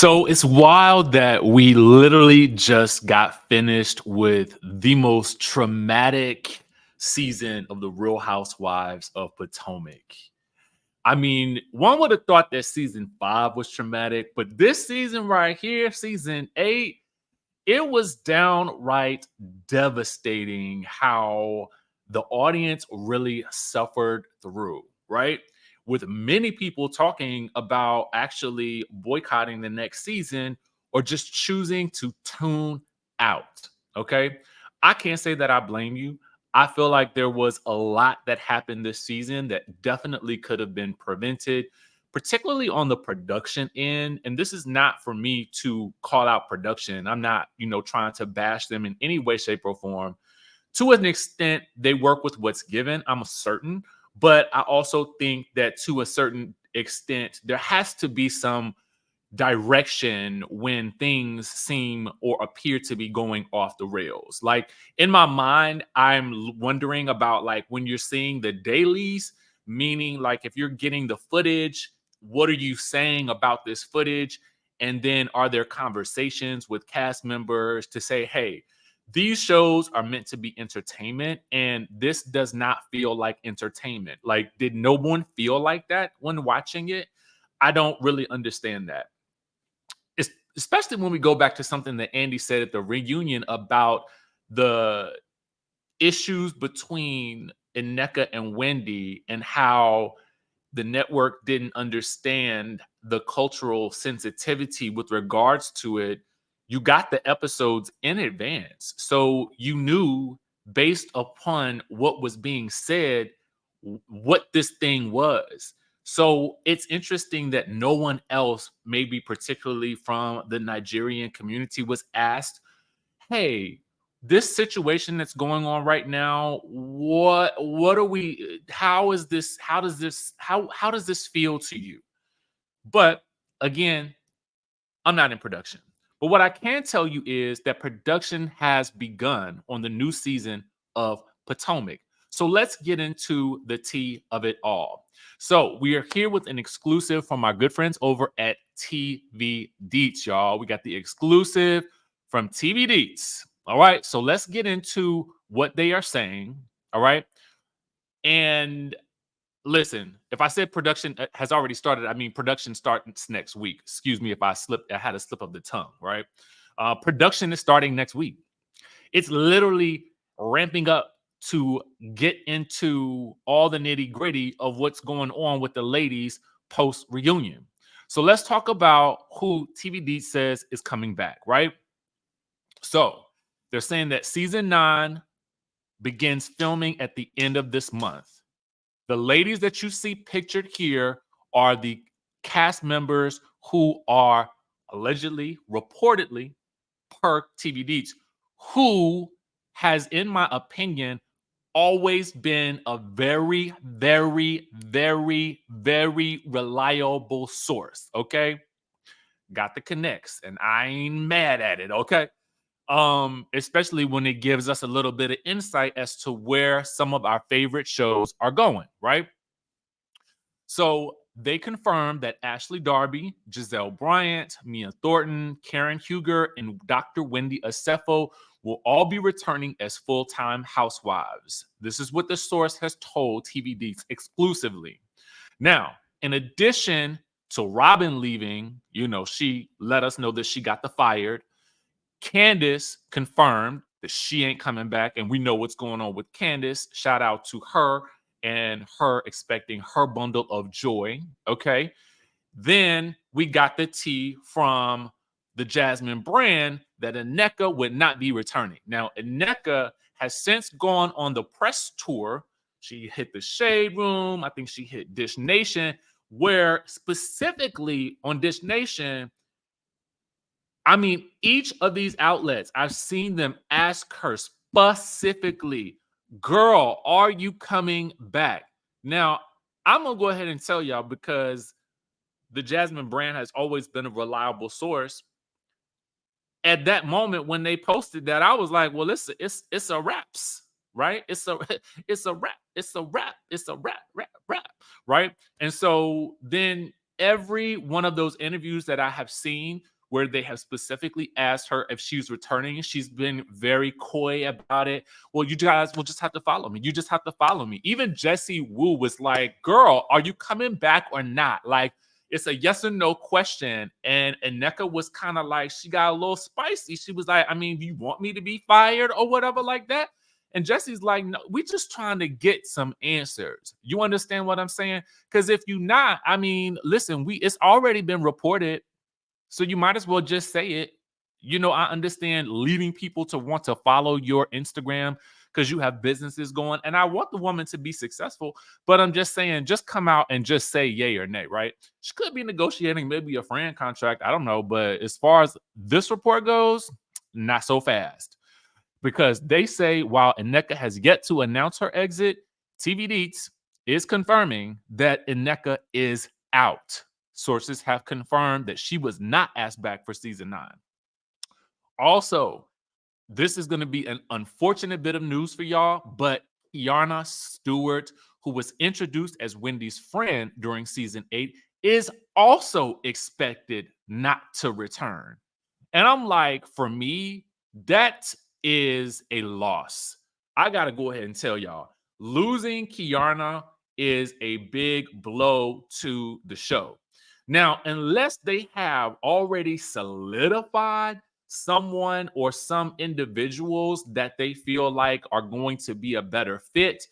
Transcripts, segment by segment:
So it's wild that we literally just got finished with the most traumatic season of the Real Housewives of Potomac. I mean, one would have thought that season 5 was traumatic, but this season right here, season 8, it was downright devastating how the audience really suffered through, right? With many people talking about actually boycotting the next season or just choosing to tune out. Okay. I can't say that I blame you. I feel like there was a lot that happened this season that definitely could have been prevented, particularly on the production end. And this is not for me to call out production. I'm not, trying to bash them in any way, shape, or form. To an extent, they work with what's given, I'm certain. But I also think that to a certain extent, there has to be some direction when things seem or appear to be going off the rails. Like in my mind, I'm wondering about like when you're seeing the dailies, meaning like if you're getting the footage, what are you saying about this footage? And then are there conversations with cast members to say, hey, these shows are meant to be entertainment and this does not feel like entertainment. Like, did no one feel like that when watching it? I don't really understand that, especially when we go back to something that Andy said at the reunion about the issues between Ineka and Wendy and how the network didn't understand the cultural sensitivity with regards to it. You got the episodes in advance. So you knew based upon what was being said what this thing was. So it's interesting that no one else, maybe particularly from the Nigerian community, was asked, hey, this situation that's going on right now, what are we, how does this feel to you? But again, I'm not in production. But what I can tell you is that production has begun on the new season of Potomac. So let's get into the tea of it all. So we are here with an exclusive from our good friends over at TV Deets, y'all. We got the exclusive from TV Deets. All right. So let's get into what they are saying. All right. And listen, if I said production has already started, I mean production starts next week. Excuse me if I slipped. I had a slip of the tongue, right? Production is starting next week. It's literally ramping up to get into all the nitty gritty of what's going on with the ladies post reunion. So let's talk about who TVD says is coming back, right? So they're saying that season 9 begins filming at the end of this month. The ladies that you see pictured here are the cast members who are allegedly, reportedly, per TV Deets, who has, in my opinion, always been a very, very, very, very reliable source. Okay. Got the connects, and I ain't mad at it. Okay. Especially when it gives us a little bit of insight as to where some of our favorite shows are going, right? So they confirmed that Ashley Darby, Giselle Bryant, Mia Thornton, Karen Huger, and Dr. Wendy Asefo will all be returning as full-time housewives. This is what the source has told TVD exclusively. Now, in addition to Robin leaving, she let us know that she got the fired. Candace confirmed that she ain't coming back, and we know what's going on with Candace. Shout out to her and her expecting her bundle of joy. Okay. Then we got the tea from the Jasmine brand that Ineka would not be returning. Now, Ineka has since gone on the press tour. She hit the Shade Room. I think she hit Dish Nation, where specifically on Dish Nation, I mean, each of these outlets, I've seen them ask her specifically, girl, are you coming back? Now, I'm going to go ahead and tell y'all, because the Jasmine brand has always been a reliable source. At that moment when they posted that, I was like, well, it's a raps, right? It's a it's a rap. It's a rap. It's a rap, right? And so then every one of those interviews that I have seen where they have specifically asked her if she's returning, she's been very coy about it. Well, you guys will just have to follow me. You just have to follow me. Even Jessie Woo was like, girl, are you coming back or not? Like, it's a yes or no question. And Nneka was kind of like, she got a little spicy. She was like, I mean, do you want me to be fired or whatever like that? And Jesse's like, no, we're just trying to get some answers. You understand what I'm saying? Because if you not, I mean, listen, it's already been reported, so you might as well just say it. You know, I understand leading people to want to follow your Instagram because you have businesses going, and I want the woman to be successful. But I'm just saying, just come out and just say yay or nay, right? She could be negotiating maybe a friend contract. I don't know, but as far as this report goes, not so fast. Because they say while Nneka has yet to announce her exit, TV Deets is confirming that Nneka is out. Sources have confirmed that she was not asked back for season 9. Also, this is going to be an unfortunate bit of news for y'all, but Kiana Stewart, who was introduced as Wendy's friend during season 8, is also expected not to return. And I'm like, for me, that is a loss. I got to go ahead and tell y'all, losing Kiana is a big blow to the show. Now, unless they have already solidified someone or some individuals that they feel like are going to be a better fit,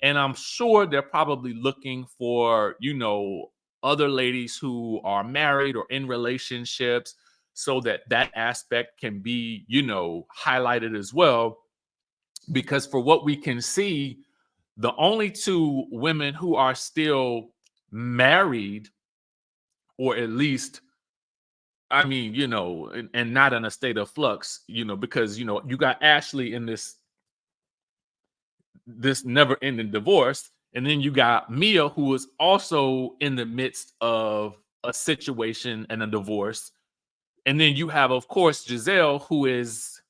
and I'm sure they're probably looking for, other ladies who are married or in relationships so that aspect can be, highlighted as well. Because for what we can see, the only two women who are still married, or at least, I mean, and not in a state of flux, because, you got Ashley in this never ending divorce. And then you got Mia, who is also in the midst of a situation and a divorce. And then you have, of course, Giselle, who is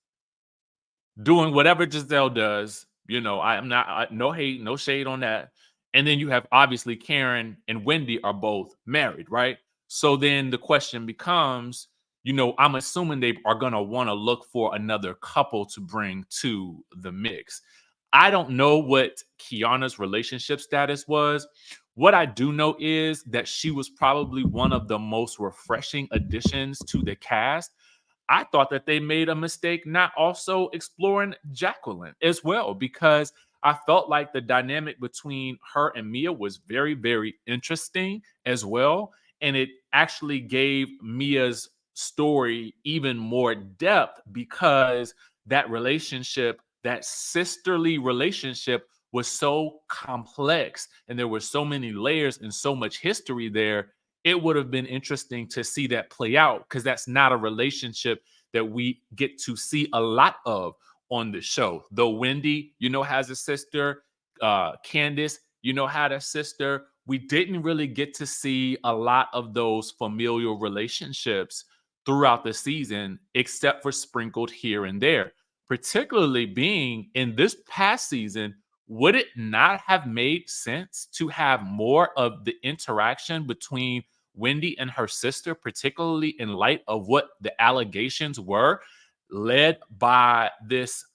doing whatever Giselle does. I'm not, no hate, no shade on that. And then you have, obviously, Karen and Wendy are both married, right? So then the question becomes, I'm assuming they are going to want to look for another couple to bring to the mix. I don't know what Kiana's relationship status was. What I do know is that she was probably one of the most refreshing additions to the cast. I thought that they made a mistake not also exploring Jacqueline as well, because I felt like the dynamic between her and Mia was very, very interesting as well. And it actually gave Mia's story even more depth because that relationship, that sisterly relationship, was so complex and there were so many layers and so much history there. It would have been interesting to see that play out, because that's not a relationship that we get to see a lot of on the show. Though Wendy, has a sister, Candace, had a sister. We didn't really get to see a lot of those familial relationships throughout the season, except for sprinkled here and there. Particularly being in this past season, would it not have made sense to have more of the interaction between Wendy and her sister, particularly in light of what the allegations were, led by this,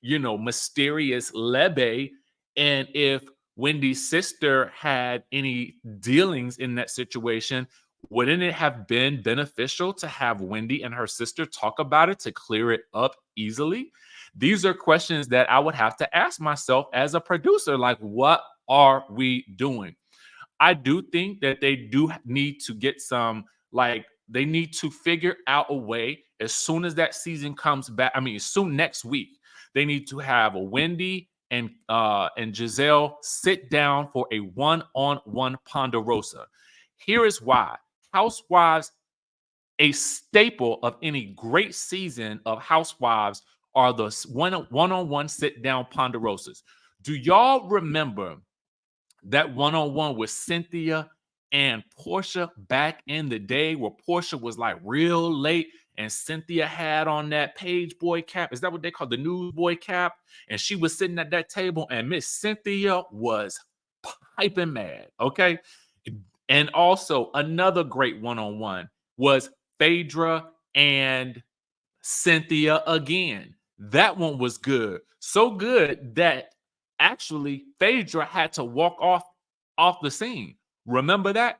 mysterious Lebe? And if Wendy's sister had any dealings in that situation, wouldn't it have been beneficial to have Wendy and her sister talk about it to clear it up easily? These are questions that I would have to ask myself as a producer. Like, what are we doing? I do think that they do need to get some, like, they need to figure out a way as soon as that season comes back. I mean, soon next week, they need to have a Wendy and Giselle sit down for a one-on-one Ponderosa. Here is why. Housewives, a staple of any great season of Housewives, are the one-on-one sit-down Ponderosas. Do y'all remember that one-on-one with Cynthia and Portia back in the day, where Portia was like real late and Cynthia had on that page boy cap? Is that what they call the newsboy cap? And she was sitting at that table and Miss Cynthia was piping mad. Okay. And also another great one-on-one was Phaedra and Cynthia again. That one was good. So good that actually Phaedra had to walk off the scene. Remember that?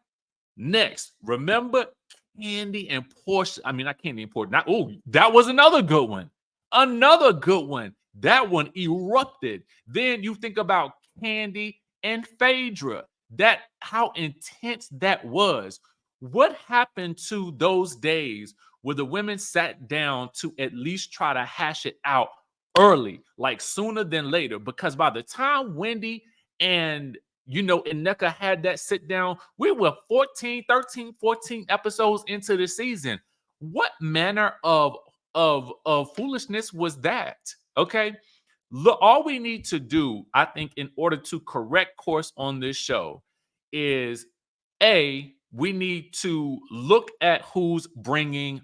Next, remember Candy and Portia. I mean, not Candy and Portia. Not, oh, that was another good one. Another good one. That one erupted. Then you think about Candy and Phaedra. That how intense that was. What happened to those days where the women sat down to at least try to hash it out early, like sooner than later? Because by the time Wendy and Ineka had that sit down, we were 14, 13, 14 episodes into the season. What manner of foolishness was that? Okay. Look, all we need to do, I think, in order to correct course on this show is we need to look at who's bringing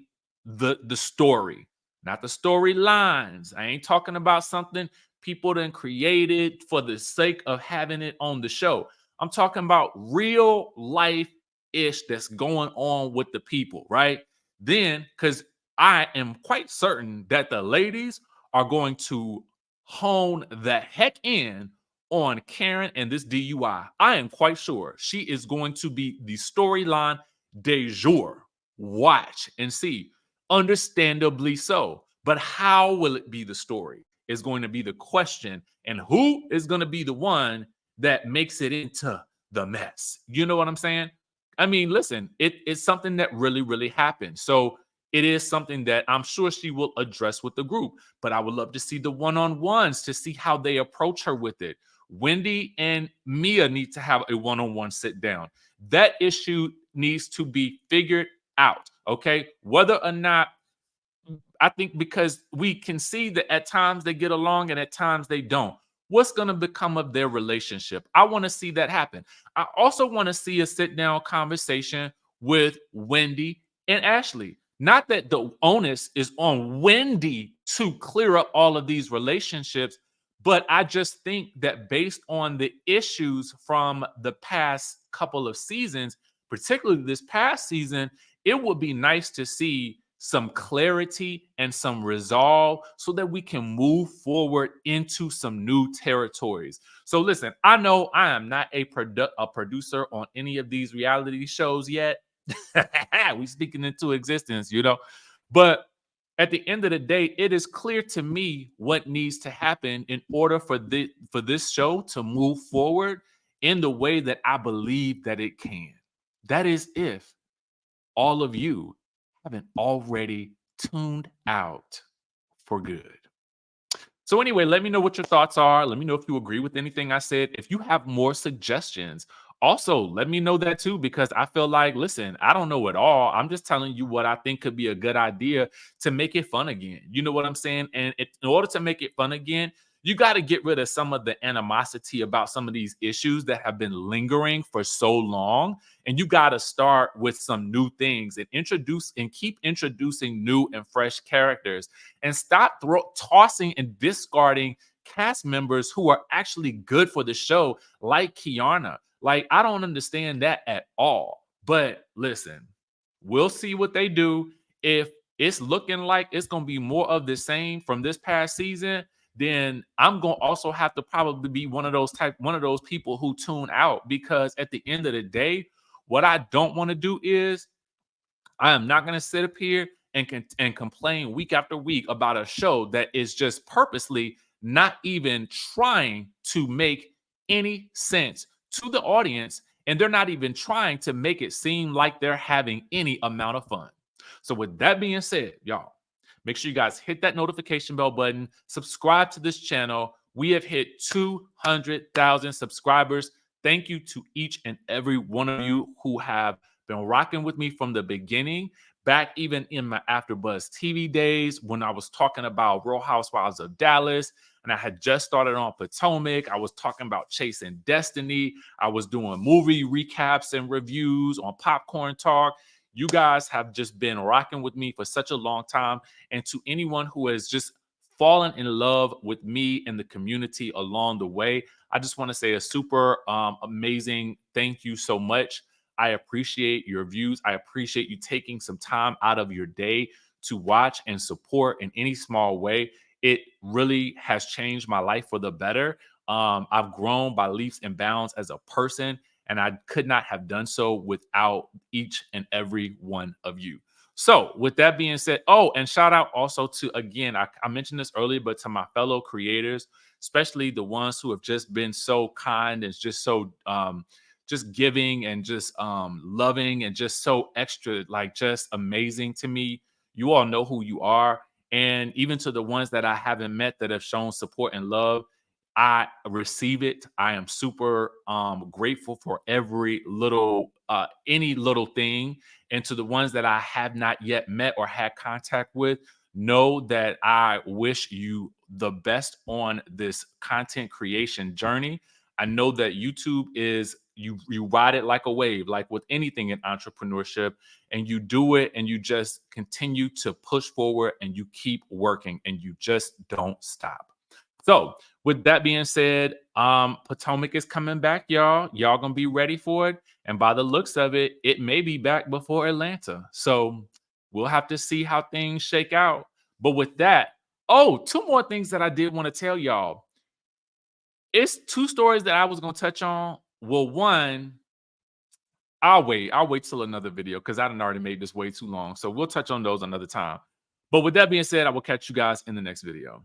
the story, not the storylines. I ain't talking about something people then created for the sake of having it on the show. I'm talking about real life ish that's going on with the people, right? Then, because I am quite certain that the ladies are going to hone the heck in on Karen and this DUI. I am quite sure she is going to be the storyline de jour. Watch and see. Understandably so. But how will it be the story is going to be the question. And who is going to be the one that makes it into the mess? You know what I'm saying? I mean, listen, it's something that really, really happened. So it is something that I'm sure she will address with the group. But I would love to see the one-on-ones to see how they approach her with it. Wendy and Mia need to have a one-on-one sit down. That issue needs to be figured out. Okay. Whether or not, I think, because we can see that at times they get along and at times they don't. What's going to become of their relationship? I want to see that happen. I also want to see a sit down conversation with Wendy and Ashley. Not that the onus is on Wendy to clear up all of these relationships, but I just think that based on the issues from the past couple of seasons, particularly this past season, it would be nice to see some clarity and some resolve so that we can move forward into some new territories. So listen, I know I am not a producer on any of these reality shows yet. We speaking into existence, but at the end of the day, it is clear to me what needs to happen in order for this show to move forward in the way that I believe that it can. That is if all of you haven't already tuned out for good. So anyway, let me know what your thoughts are. Let me know if you agree with anything I said. If you have more suggestions, also let me know that too, because I feel like, listen, I don't know it all. I'm just telling you what I think could be a good idea to make it fun again. You know what I'm saying? And in order to make it fun again, you got to get rid of some of the animosity about some of these issues that have been lingering for so long. And you got to start with some new things and keep introducing new and fresh characters, and stop tossing and discarding cast members who are actually good for the show, like Kiana. Like, I don't understand that at all. But listen, we'll see what they do. If it's looking like it's going to be more of the same from this past season, then I'm going to also have to probably be one of those people who tune out, because at the end of the day, what I don't want to do is, I am not going to sit up here and complain week after week about a show that is just purposely not even trying to make any sense to the audience, and they're not even trying to make it seem like they're having any amount of fun. So with that being said, y'all, make sure you guys hit that notification bell button, subscribe to this channel. We have hit 200,000 subscribers. Thank you to each and every one of you who have been rocking with me from the beginning, back even in my AfterBuzz TV days when I was talking about Real Housewives of Dallas, and I had just started on Potomac. I was talking about Chasing Destiny. I was doing movie recaps and reviews on Popcorn Talk. You guys have just been rocking with me for such a long time. And to anyone who has just fallen in love with me and the community along the way, I just want to say a super amazing thank you so much. I appreciate your views. I appreciate you taking some time out of your day to watch and support in any small way. It really has changed my life for the better. I've grown by leaps and bounds as a person, and I could not have done so without each and every one of you. So, with that being said, oh, and shout out also to, again, I mentioned this earlier, but to my fellow creators, especially the ones who have just been so kind and just so just giving and just loving and just so extra, like just amazing to me. You all know who you are. And even to the ones that I haven't met that have shown support and love, I receive it. I am super grateful for every little any little thing. And to the ones that I have not yet met or had contact with, know that I wish you the best on this content creation journey. I know that YouTube is, you ride it like a wave, like with anything in entrepreneurship, and you do it and you just continue to push forward and you keep working and you just don't stop. So, with that being said, Potomac is coming back, y'all. Y'all gonna be ready for it. And by the looks of it, it may be back before Atlanta. So we'll have to see how things shake out. But with that, oh, two more things that I did want to tell y'all. It's two stories that I was gonna touch on. Well, one, I'll wait. I'll wait till another video because I done already made this way too long. So we'll touch on those another time. But with that being said, I will catch you guys in the next video.